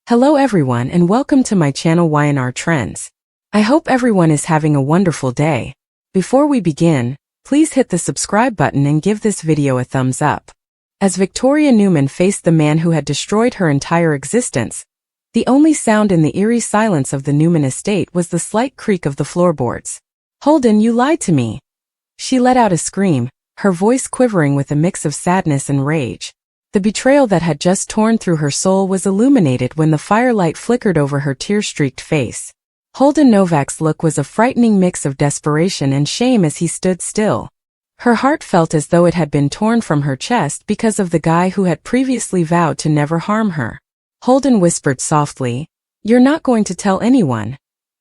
Hello everyone and welcome to my channel Y&R Trends. I hope everyone is having a wonderful day. Before we begin, please hit the subscribe button and give this video a thumbs up. As Victoria Newman faced the man who had destroyed her entire existence, the only sound in the eerie silence of the Newman estate was the slight creak of the floorboards. "Holden, you lied to me." She let out a scream, her voice quivering with a mix of sadness and rage. The betrayal that had just torn through her soul was illuminated when the firelight flickered over her tear-streaked face. Holden Novak's look was a frightening mix of desperation and shame as he stood still. Her heart felt as though it had been torn from her chest because of the guy who had previously vowed to never harm her. Holden whispered softly, "You're not going to tell anyone."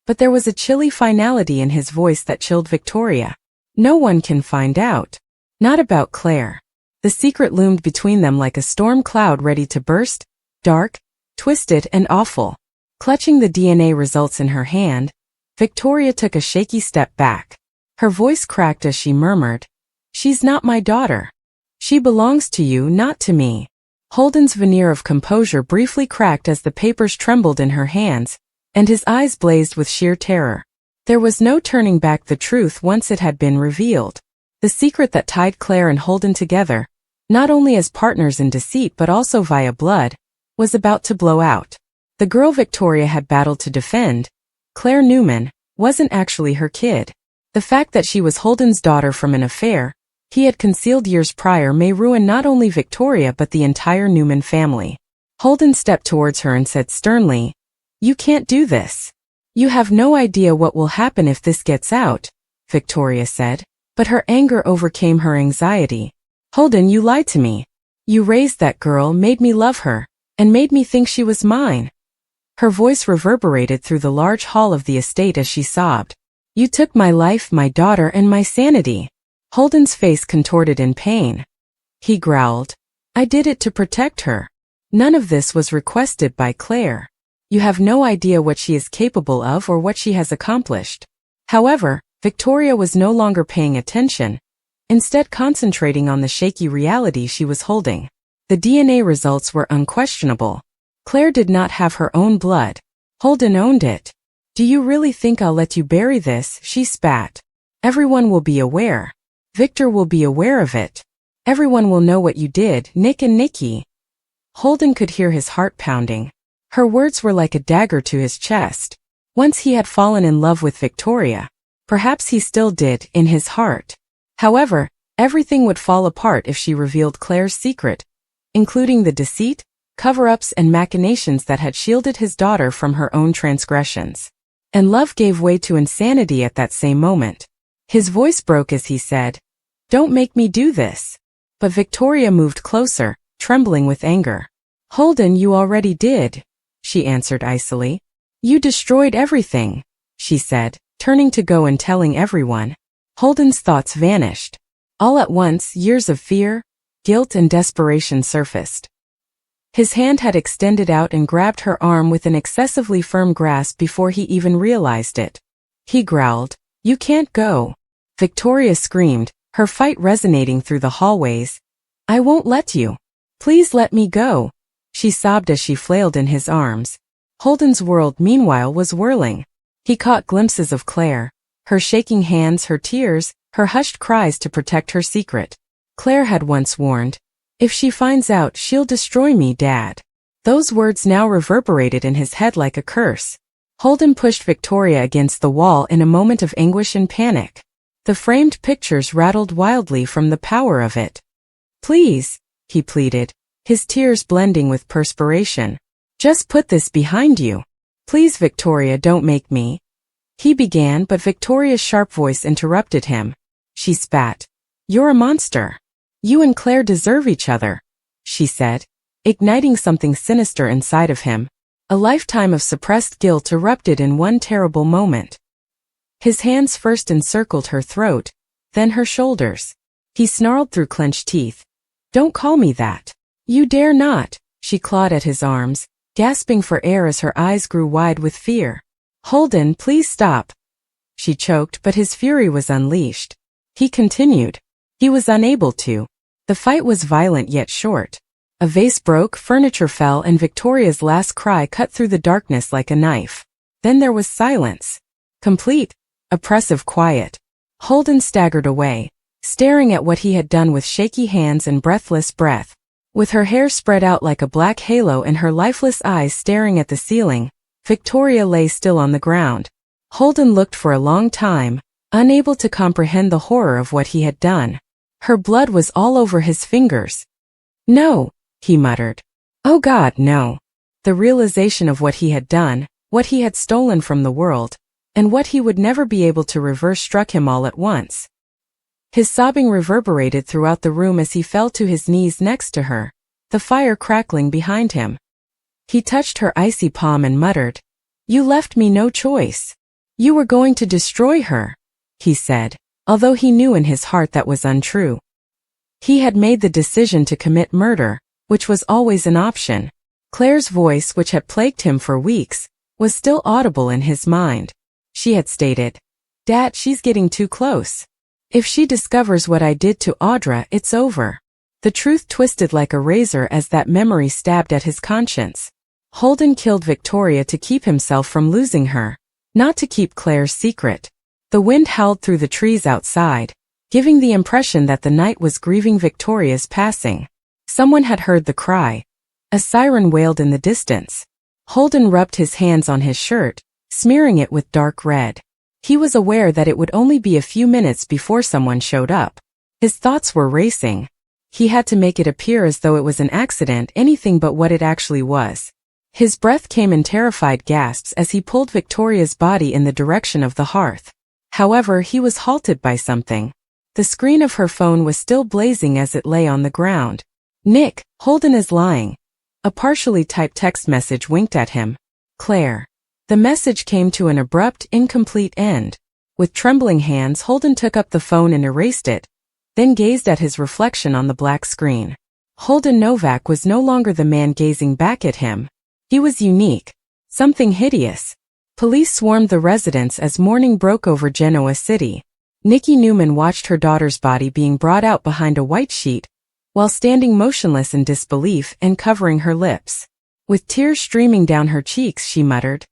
But there was a chilly finality in his voice that chilled Victoria. "No one can find out. Not about Claire." The secret loomed between them like a storm cloud ready to burst, dark, twisted, and awful. Clutching the DNA results in her hand, Victoria took a shaky step back. Her voice cracked as she murmured, "She's not my daughter. She belongs to you, not to me." Holden's veneer of composure briefly cracked as the papers trembled in her hands, and his eyes blazed with sheer terror. There was no turning back the truth once it had been revealed. The secret that tied Claire and Holden together, not only as partners in deceit but also via blood, was about to blow out. The girl Victoria had battled to defend, Claire Newman, wasn't actually her kid. The fact that she was Holden's daughter from an affair he had concealed years prior may ruin not only Victoria but the entire Newman family. Holden stepped towards her and said sternly, "You can't do this. You have no idea what will happen if this gets out," Victoria said, but her anger overcame her anxiety. "Holden, you lied to me. You raised that girl, made me love her, and made me think she was mine." Her voice reverberated through the large hall of the estate as she sobbed. "You took my life, my daughter, and my sanity." Holden's face contorted in pain. He growled, "I did it to protect her. None of this was requested by Claire. You have no idea what she is capable of or what she has accomplished." However, Victoria was no longer paying attention, instead concentrating on the shaky reality she was holding. The DNA results were unquestionable. Claire did not have her own blood. Holden owned it. "Do you really think I'll let you bury this?" she spat. "Everyone will be aware. Victor will be aware of it. Everyone will know what you did, Nick and Nikki." Holden could hear his heart pounding. Her words were like a dagger to his chest. Once he had fallen in love with Victoria. Perhaps he still did, in his heart. However, everything would fall apart if she revealed Claire's secret, including the deceit, cover-ups and machinations that had shielded his daughter from her own transgressions. And love gave way to insanity at that same moment. His voice broke as he said, "Don't make me do this." But Victoria moved closer, trembling with anger. "Holden, you already did," she answered icily. "You destroyed everything," she said, turning to go and telling everyone. Holden's thoughts vanished. All at once, years of fear, guilt and desperation surfaced. His hand had extended out and grabbed her arm with an excessively firm grasp before he even realized it. He growled, "You can't go." Victoria screamed, her fight resonating through the hallways. "I won't let you. Please let me go," she sobbed as she flailed in his arms. Holden's world, meanwhile, was whirling. He caught glimpses of Claire, her shaking hands, her tears, her hushed cries to protect her secret. Claire had once warned, "If she finds out, she'll destroy me, Dad." Those words now reverberated in his head like a curse. Holden pushed Victoria against the wall in a moment of anguish and panic. The framed pictures rattled wildly from the power of it. "Please," he pleaded, his tears blending with perspiration. "Just put this behind you. Please, Victoria, don't make me." He began, but Victoria's sharp voice interrupted him. She spat. "You're a monster. You and Claire deserve each other," she said, igniting something sinister inside of him. A lifetime of suppressed guilt erupted in one terrible moment. His hands first encircled her throat, then her shoulders. He snarled through clenched teeth. "Don't call me that. You dare not." She clawed at his arms, gasping for air as her eyes grew wide with fear. "Holden, please stop." She choked, but his fury was unleashed. He continued. He was unable to. The fight was violent yet short. A vase broke, furniture fell, and Victoria's last cry cut through the darkness like a knife. Then there was silence. Complete, oppressive quiet. Holden staggered away, staring at what he had done with shaky hands and breathless breath. With her hair spread out like a black halo and her lifeless eyes staring at the ceiling, Victoria lay still on the ground. Holden looked for a long time, unable to comprehend the horror of what he had done. Her blood was all over his fingers. "No," he muttered. "Oh God, no." The realization of what he had done, what he had stolen from the world, and what he would never be able to reverse struck him all at once. His sobbing reverberated throughout the room as he fell to his knees next to her, the fire crackling behind him. He touched her icy palm and muttered, "You left me no choice. You were going to destroy her," he said, although he knew in his heart that was untrue. He had made the decision to commit murder, which was always an option. Claire's voice, which had plagued him for weeks, was still audible in his mind. She had stated, "Dad, she's getting too close. If she discovers what I did to Audra, it's over." The truth twisted like a razor as that memory stabbed at his conscience. Holden killed Victoria to keep himself from losing her, not to keep Claire's secret. The wind howled through the trees outside, giving the impression that the night was grieving Victoria's passing. Someone had heard the cry. A siren wailed in the distance. Holden rubbed his hands on his shirt, smearing it with dark red. He was aware that it would only be a few minutes before someone showed up. His thoughts were racing. He had to make it appear as though it was an accident, anything but what it actually was. His breath came in terrified gasps as he pulled Victoria's body in the direction of the hearth. However, he was halted by something. The screen of her phone was still blazing as it lay on the ground. "Nick, Holden is lying." A partially typed text message winked at him. "Claire." The message came to an abrupt, incomplete end. With trembling hands, Holden took up the phone and erased it, then gazed at his reflection on the black screen. Holden Novak was no longer the man gazing back at him. He was unique. Something hideous. Police swarmed the residence as morning broke over Genoa City. Nikki Newman watched her daughter's body being brought out behind a white sheet, while standing motionless in disbelief and covering her lips. With tears streaming down her cheeks, she muttered,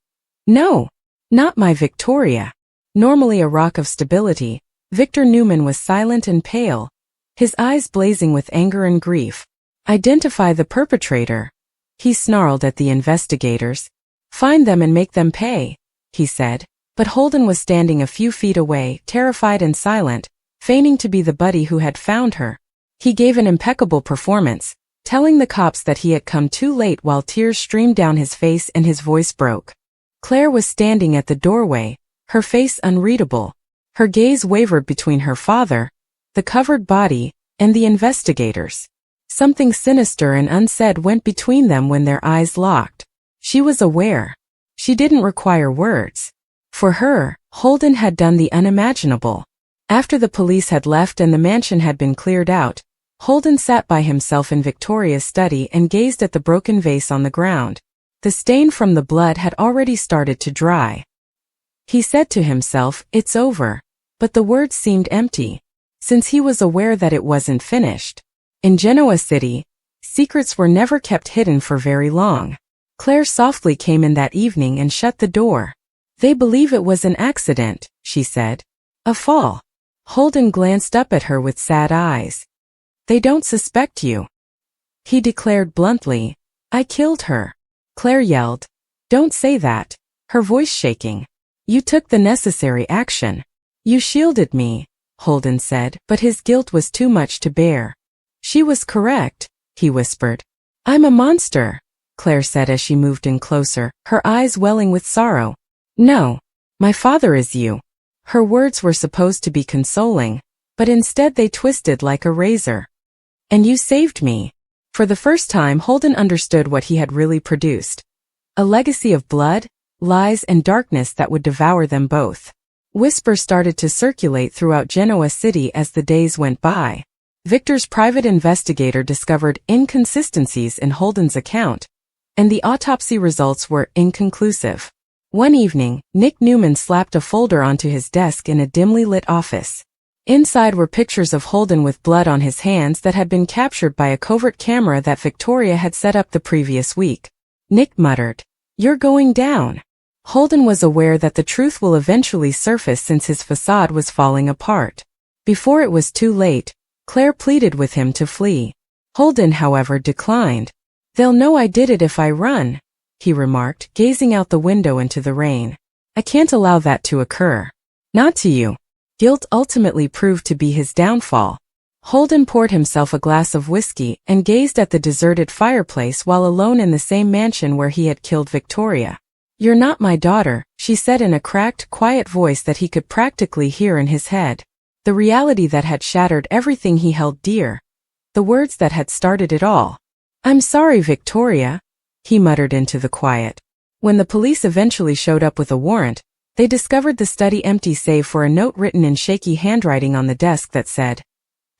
"No, not my Victoria." Normally a rock of stability, Victor Newman was silent and pale, his eyes blazing with anger and grief. "Identify the perpetrator," he snarled at the investigators. "Find them and make them pay," he said. But Holden was standing a few feet away, terrified and silent, feigning to be the buddy who had found her. He gave an impeccable performance, telling the cops that he had come too late while tears streamed down his face and his voice broke. Claire was standing at the doorway, her face unreadable. Her gaze wavered between her father, the covered body, and the investigators. Something sinister and unsaid went between them when their eyes locked. She was aware. She didn't require words. For her, Holden had done the unimaginable. After the police had left and the mansion had been cleared out, Holden sat by himself in Victoria's study and gazed at the broken vase on the ground. The stain from the blood had already started to dry. He said to himself, "It's over," but the words seemed empty, since he was aware that it wasn't finished. In Genoa City, secrets were never kept hidden for very long. Claire softly came in that evening and shut the door. "They believe it was an accident," she said. "A fall." Holden glanced up at her with sad eyes. "They don't suspect you," he declared bluntly. "I killed her." Claire yelled, "Don't say that," her voice shaking. "You took the necessary action. You shielded me," Holden said, but his guilt was too much to bear. "She was correct," he whispered. "I'm a monster," Claire said as she moved in closer, her eyes welling with sorrow. "No, my father is you." Her words were supposed to be consoling, but instead they twisted like a razor. "And you saved me." For the first time, Holden understood what he had really produced. A legacy of blood, lies, and darkness that would devour them both. Whispers started to circulate throughout Genoa City as the days went by. Victor's private investigator discovered inconsistencies in Holden's account, and the autopsy results were inconclusive. One evening, Nick Newman slapped a folder onto his desk in a dimly lit office. Inside were pictures of Holden with blood on his hands that had been captured by a covert camera that Victoria had set up the previous week. Nick muttered, "You're going down." Holden was aware that the truth will eventually surface since his facade was falling apart. Before it was too late, Claire pleaded with him to flee. Holden, however, declined. "They'll know I did it if I run," he remarked, gazing out the window into the rain. "I can't allow that to occur. Not to you." Guilt ultimately proved to be his downfall. Holden poured himself a glass of whiskey and gazed at the deserted fireplace while alone in the same mansion where he had killed Victoria. "You're not my daughter," she said in a cracked, quiet voice that he could practically hear in his head. The reality that had shattered everything he held dear. The words that had started it all. "I'm sorry, Victoria," he muttered into the quiet. When the police eventually showed up with a warrant, they discovered the study empty save for a note written in shaky handwriting on the desk that said,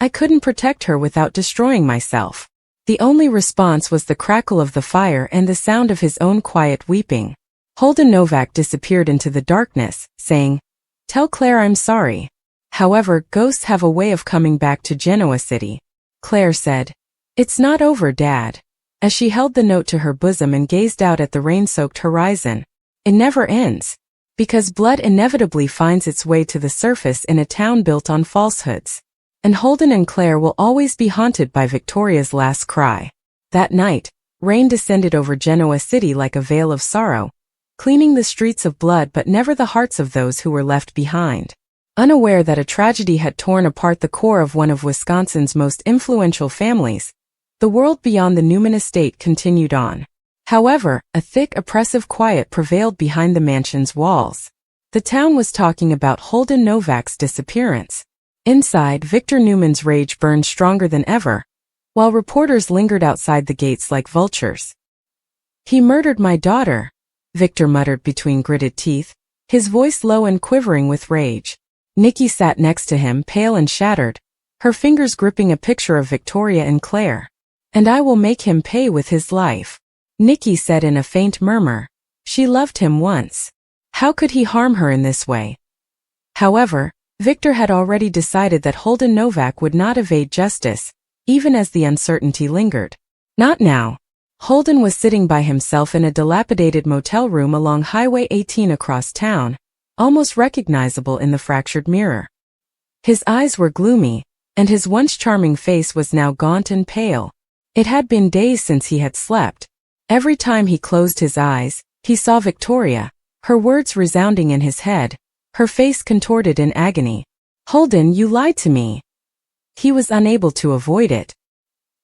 "I couldn't protect her without destroying myself." The only response was the crackle of the fire and the sound of his own quiet weeping. Holden Novak disappeared into the darkness, saying, "Tell Claire I'm sorry." However, ghosts have a way of coming back to Genoa City. Claire said, "It's not over, Dad," as she held the note to her bosom and gazed out at the rain-soaked horizon. "It never ends. Because blood inevitably finds its way to the surface in a town built on falsehoods. And Holden and Claire will always be haunted by Victoria's last cry." That night, rain descended over Genoa City like a veil of sorrow, cleaning the streets of blood but never the hearts of those who were left behind. Unaware that a tragedy had torn apart the core of one of Wisconsin's most influential families, the world beyond the Newman estate continued on. However, a thick, oppressive quiet prevailed behind the mansion's walls. The town was talking about Holden Novak's disappearance. Inside, Victor Newman's rage burned stronger than ever, while reporters lingered outside the gates like vultures. "He murdered my daughter," Victor muttered between gritted teeth, his voice low and quivering with rage. Nikki sat next to him, pale and shattered, her fingers gripping a picture of Victoria and Claire. "And I will make him pay with his life," Nikki said in a faint murmur. She loved him once. How could he harm her in this way? However, Victor had already decided that Holden Novak would not evade justice, even as the uncertainty lingered. Not now. Holden was sitting by himself in a dilapidated motel room along Highway 18 across town, almost recognizable in the fractured mirror. His eyes were gloomy, and his once charming face was now gaunt and pale. It had been days since he had slept. Every time he closed his eyes, he saw Victoria, her words resounding in his head, her face contorted in agony. "Holden, you lied to me." He was unable to avoid it.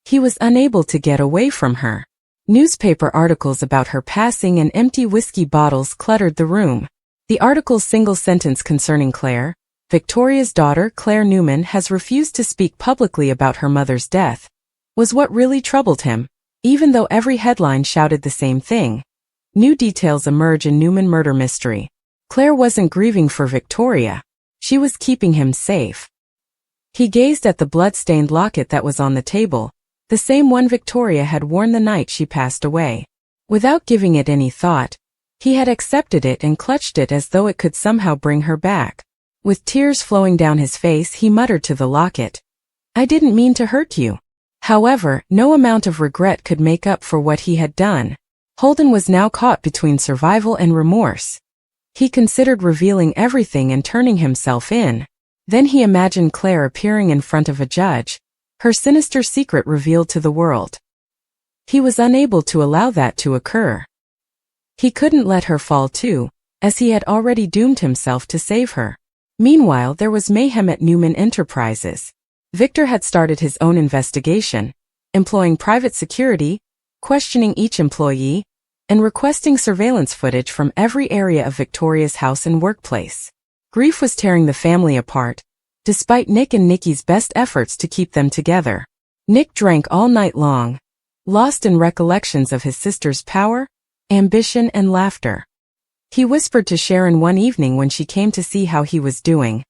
He was unable to get away from her. Newspaper articles about her passing and empty whiskey bottles cluttered the room. The article's single sentence concerning Claire, Victoria's daughter Claire Newman has refused to speak publicly about her mother's death, was what really troubled him. Even though every headline shouted the same thing, new details emerge in Newman murder mystery. Claire wasn't grieving for Victoria. She was keeping him safe. He gazed at the blood-stained locket that was on the table, the same one Victoria had worn the night she passed away. Without giving it any thought, he had accepted it and clutched it as though it could somehow bring her back. With tears flowing down his face, he muttered to the locket, "I didn't mean to hurt you." However, no amount of regret could make up for what he had done. Holden was now caught between survival and remorse. He considered revealing everything and turning himself in. Then he imagined Claire appearing in front of a judge, her sinister secret revealed to the world. He was unable to allow that to occur. He couldn't let her fall too, as he had already doomed himself to save her. Meanwhile, there was mayhem at Newman Enterprises. Victor had started his own investigation, employing private security, questioning each employee, and requesting surveillance footage from every area of Victoria's house and workplace. Grief was tearing the family apart, despite Nick and Nikki's best efforts to keep them together. Nick drank all night long, lost in recollections of his sister's power, ambition, and laughter. He whispered to Sharon one evening when she came to see how he was doing,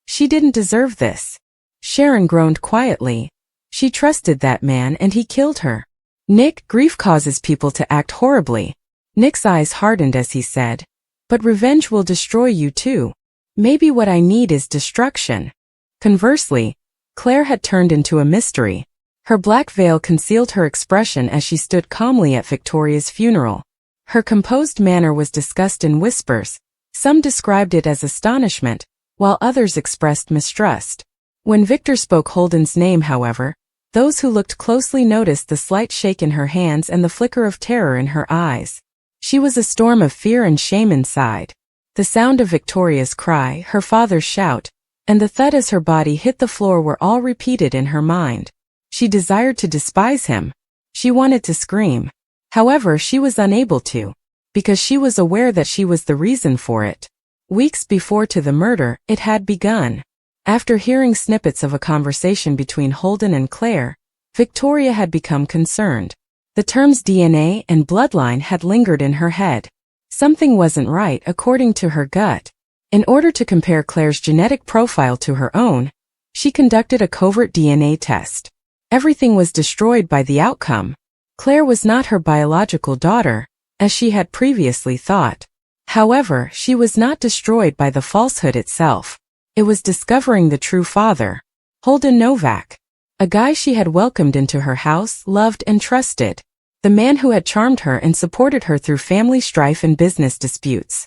"She didn't deserve this." Sharon groaned quietly. She trusted that man and he killed her. "Nick, grief causes people to act horribly." Nick's eyes hardened as he said, "But revenge will destroy you too. Maybe what I need is destruction." Conversely, Claire had turned into a mystery. Her black veil concealed her expression as she stood calmly at Victoria's funeral. Her composed manner was discussed in whispers. Some described it as astonishment, while others expressed mistrust. When Victor spoke Holden's name, however, those who looked closely noticed the slight shake in her hands and the flicker of terror in her eyes. She was a storm of fear and shame inside. The sound of Victoria's cry, her father's shout, and the thud as her body hit the floor were all repeated in her mind. She desired to despise him. She wanted to scream. However, she was unable to, because she was aware that she was the reason for it. Weeks before to the murder, it had begun. After hearing snippets of a conversation between Holden and Claire, Victoria had become concerned. The terms DNA and bloodline had lingered in her head. Something wasn't right according to her gut. In order to compare Claire's genetic profile to her own, she conducted a covert DNA test. Everything was destroyed by the outcome. Claire was not her biological daughter, as she had previously thought. However, she was not destroyed by the falsehood itself. It was discovering the true father, Holden Novak, a guy she had welcomed into her house, loved and trusted, the man who had charmed her and supported her through family strife and business disputes.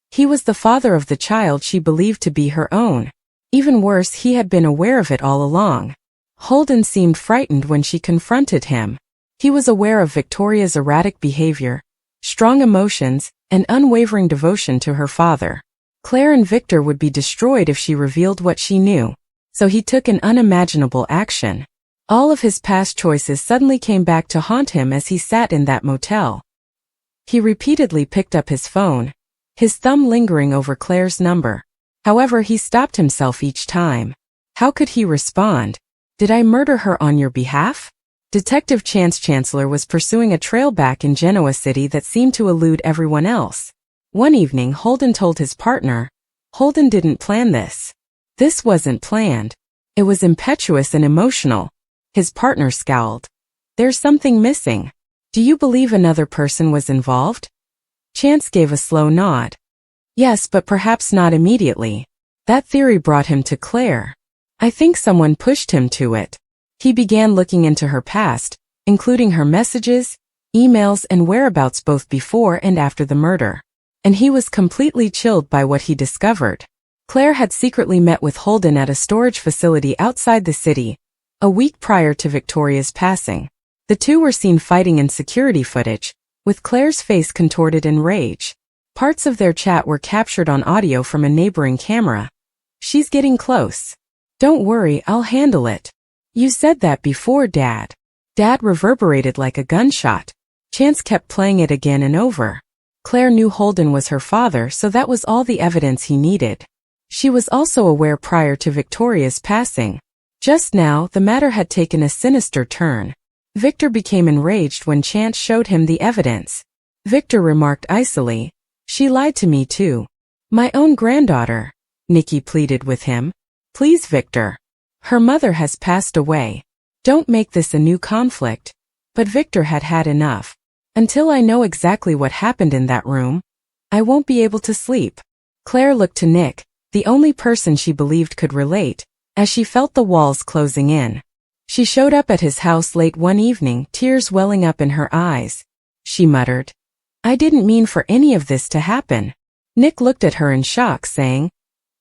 He was the father of the child she believed to be her own. Even worse, he had been aware of it all along. Holden seemed frightened when she confronted him. He was aware of Victoria's erratic behavior, strong emotions, and unwavering devotion to her father. Claire and Victor would be destroyed if she revealed what she knew, so he took an unimaginable action. All of his past choices suddenly came back to haunt him as he sat in that motel. He repeatedly picked up his phone, his thumb lingering over Claire's number. However, he stopped himself each time. How could he respond? Did I murder her on your behalf? Detective Chance Chancellor was pursuing a trail back in Genoa City that seemed to elude everyone else. One evening, Holden told his partner, Holden didn't plan this. This wasn't planned. It was impetuous and emotional. His partner scowled. There's something missing. Do you believe another person was involved? Chance gave a slow nod. Yes, but perhaps not immediately. That theory brought him to Claire. I think someone pushed him to it. He began looking into her past, including her messages, emails, and whereabouts both before and after the murder. And he was completely chilled by what he discovered. Claire had secretly met with Holden at a storage facility outside the city, a week prior to Victoria's passing. The two were seen fighting in security footage, with Claire's face contorted in rage. Parts of their chat were captured on audio from a neighboring camera. She's getting close. Don't worry, I'll handle it. You said that before, Dad. Dad reverberated like a gunshot. Chance kept playing it again and over. Claire knew Holden was her father, so that was all the evidence he needed. She was also aware prior to Victoria's passing. Just now, the matter had taken a sinister turn. Victor became enraged when Chance showed him the evidence. Victor remarked icily, She lied to me too. My own granddaughter. Nikki pleaded with him. Please, Victor. Her mother has passed away. Don't make this a new conflict. But Victor had had enough. Until I know exactly what happened in that room, I won't be able to sleep. Claire looked to Nick, the only person she believed could relate, as she felt the walls closing in. She showed up at his house late one evening, tears welling up in her eyes. She muttered, I didn't mean for any of this to happen. Nick looked at her in shock, saying,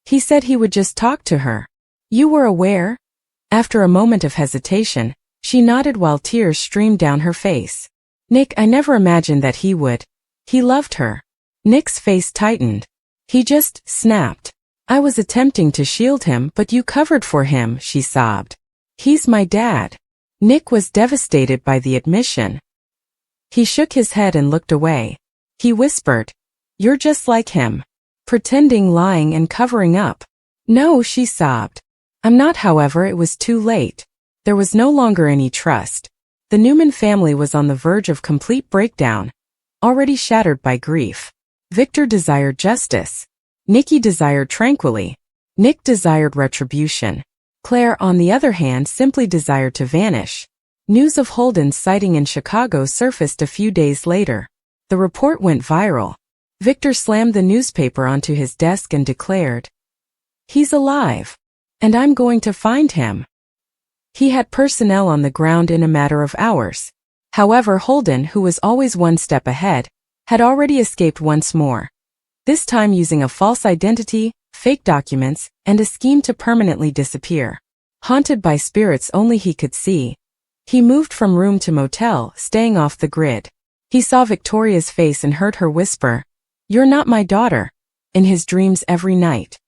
He said he would just talk to her. You were aware? After a moment of hesitation, she nodded while tears streamed down her face. Nick, I never imagined that he would. He loved her. Nick's face tightened. He just snapped. I was attempting to shield him, but you covered for him, she sobbed. He's my dad. Nick was devastated by the admission. He shook his head and looked away. He whispered, You're just like him. Pretending, lying, and covering up. No, she sobbed. I'm not, however, it was too late. There was no longer any trust. The Newman family was on the verge of complete breakdown, already shattered by grief. Victor desired justice. Nikki desired tranquility. Nick desired retribution. Claire, on the other hand, simply desired to vanish. News of Holden's sighting in Chicago surfaced a few days later. The report went viral. Victor slammed the newspaper onto his desk and declared, He's alive. And I'm going to find him. He had personnel on the ground in a matter of hours. However, Holden, who was always one step ahead, had already escaped once more. This time using a false identity, fake documents, and a scheme to permanently disappear. Haunted by spirits only he could see, he moved from room to motel, staying off the grid. He saw Victoria's face and heard her whisper, "You're not my daughter," in his dreams every night.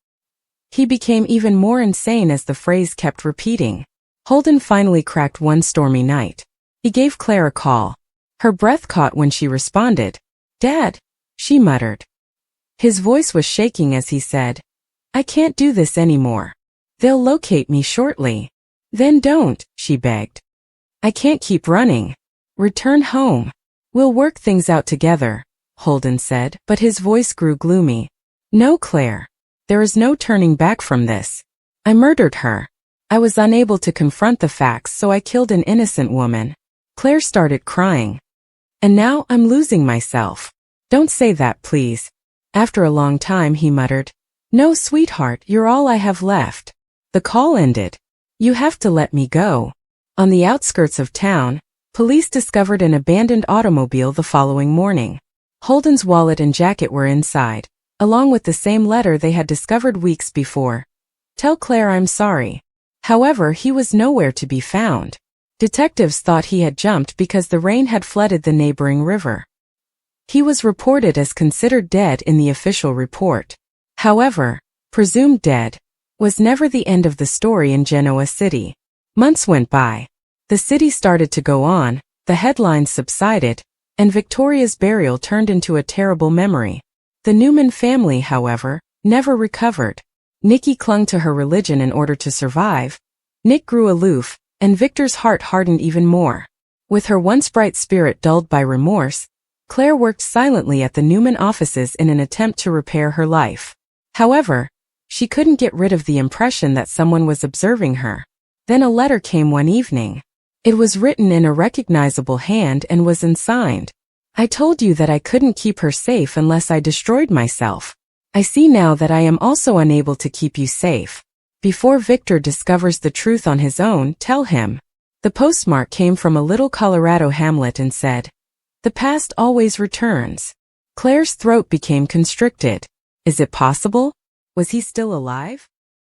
He became even more insane as the phrase kept repeating. Holden finally cracked one stormy night. He gave Claire a call. Her breath caught when she responded. "Dad," she muttered. His voice was shaking as he said, "I can't do this anymore. They'll locate me shortly." "Then don't," she begged. "I can't keep running. Return home. We'll work things out together," Holden said, but his voice grew gloomy. "No, Claire. There is no turning back from this. I murdered her. I was unable to confront the facts, so I killed an innocent woman." Claire started crying. "And now I'm losing myself." "Don't say that, please." After a long time he muttered, "No, sweetheart, you're all I have left." The call ended. "You have to let me go." On the outskirts of town, police discovered an abandoned automobile the following morning. Holden's wallet and jacket were inside, along with the same letter they had discovered weeks before. "Tell Claire I'm sorry." However, he was nowhere to be found. Detectives thought he had jumped because the rain had flooded the neighboring river. He was reported as considered dead in the official report. However, presumed dead was never the end of the story in Genoa City. Months went by. The city started to go on, the headlines subsided, and Victoria's burial turned into a terrible memory. The Newman family, however, never recovered. Nikki clung to her religion in order to survive. Nick grew aloof, and Victor's heart hardened even more. With her once bright spirit dulled by remorse, Claire worked silently at the Newman offices in an attempt to repair her life. However, she couldn't get rid of the impression that someone was observing her. Then a letter came one evening. It was written in a recognizable hand and was unsigned. "I told you that I couldn't keep her safe unless I destroyed myself. I see now that I am also unable to keep you safe. Before Victor discovers the truth on his own, tell him." The postmark came from a little Colorado hamlet and said, "The past always returns." Claire's throat became constricted. Is it possible? Was he still alive?